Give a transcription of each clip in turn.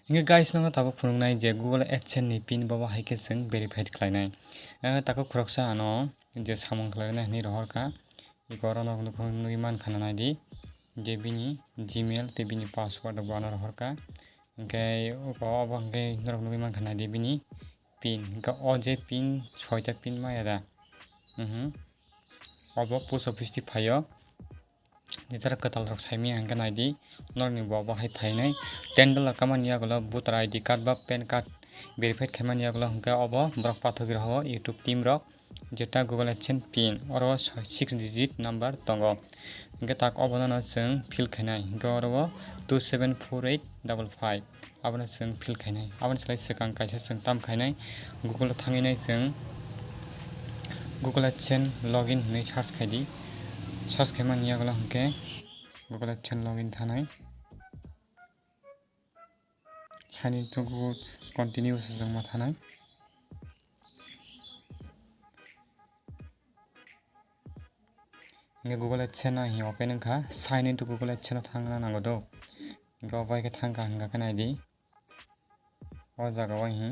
Inge guys no tabo phunungnai je Google AdSense ni pin baba haike sing verified khlainai tako khuroksa ano je samung khlainai ni rohorka ikoro no nugui mankhana nai di je bini Gmail te bini password bo ano rohorka ingkai obo ingkai norok nugui mankhana di bini pin ingka o je pin 6ta pin maya obo post office ti phaio jara katal rok saimi hangka naidi norni bo hai phainai $10 kamani yagulo voter ID card ba pan card verified khaimani yagulo hangka obo borok pathogi rok YouTube team rok jeta Google AdSense pin oro 6 digit number tongo hangka tak obo no chung fill khainai hangka oro 274855 abono chung fill khainai aboni salai swkang kaisa chung tam khainai Google thanginai chung Google AdSense login hinui search khaidi search khaimani yagulo hangke Google AdSense login thanai sign in to Google continue sejongma thanai nge Google AdSense hi open wngkha sign in to Google AdSense thangna nango do hingke obo haike thangka hingka khe naidi o jaga o hi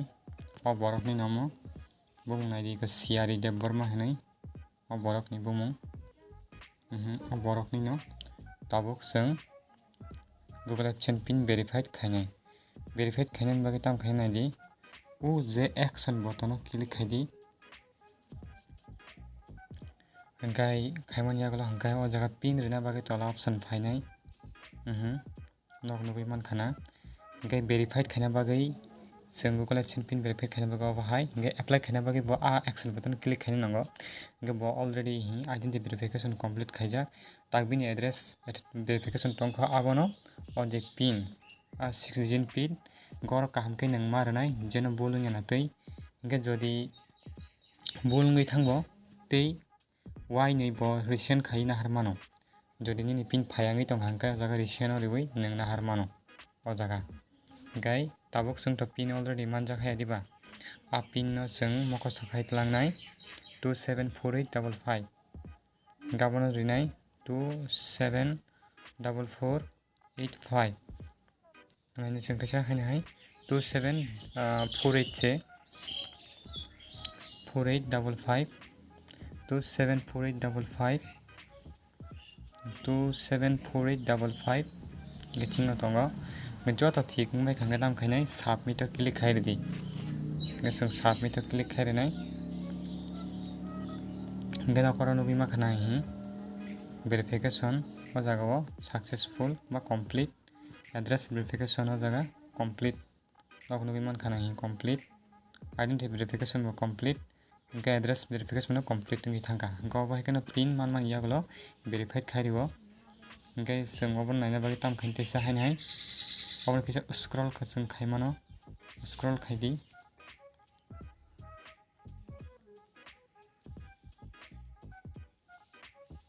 o borok ni namo bumung naidi ko Siari Debbarma hinui o borok ni bumung o borok ni no tabuk chung Google AdSense pin verified khainai verified khainani bagui tam khainai di o je action button o click khaidi hingkai khaimani yagulo hingkai o jaga pin rina bagui tola option phainai nok nugui mankhana hingkai verified khaina bagui जों Google AdSense pin verify खाना बगा बाहाय apply खाना बगे बो action button click खाना नंगो बो already hi identity verification complete खाइजा ताक बिनि address verification टंखा आबनो on the pin 6 digit pin गौर काम के नंग मारनाय जेन बोलुङ याना तै इंगे जदि बोलुङै थांबो तै y नै बो resend खाइ ना हारमानो जदि नि pin फायांगै तंग हांका जागा resend ओरिबै नंग ना हारमानो ओ जागा गाय tabuk chung to pin already manjak hai diba a pin no chung mokosok hai tlangnai 274855 gabono rinai 274485 ngani chung kaisa haina hai 2748 che 4855 274855 274855 geting no tongo jota thik mai khanga dam khainai submit to click khai redi ngesung submit to click khai renai gena korano bima khanai hi verification o jaga o successful ba complete address verification o jaga complete okno bima khanai hi complete identity verification ba complete ga address verification no complete ngi thangka go ba kana pin man yagulo verified khai ribo ngai sung obon naina bagi tam khain tesa hainai obon kisa scroll khasung khaimano scroll khaidi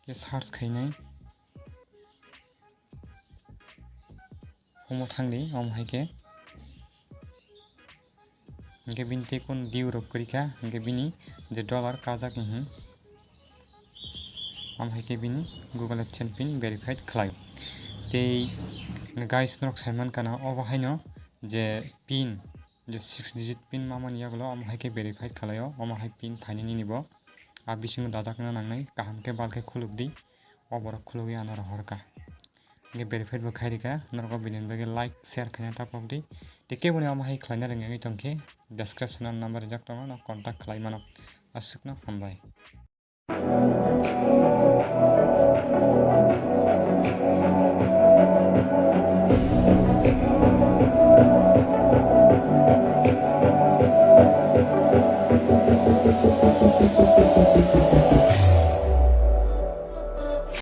ke search khainai homo thangli om haike nge binte kun diu rok korika nge bini je dollar kajak hi om haike bini Google AdSense pin verified khlai tei guys nok saiman kana obo haino je pin je 6 digit pin mamani yagulo om haike verified khlaio om hai pin phainani nibo a bising dajakna nangnai kaham ke balke khulukdi oborok khulugi anara horka nge verified bo khairika norko binin bage like share khana tapokdi teke bone om hai khlaina rengi tongke description number jak tongo no contact khlai mano asukna hambai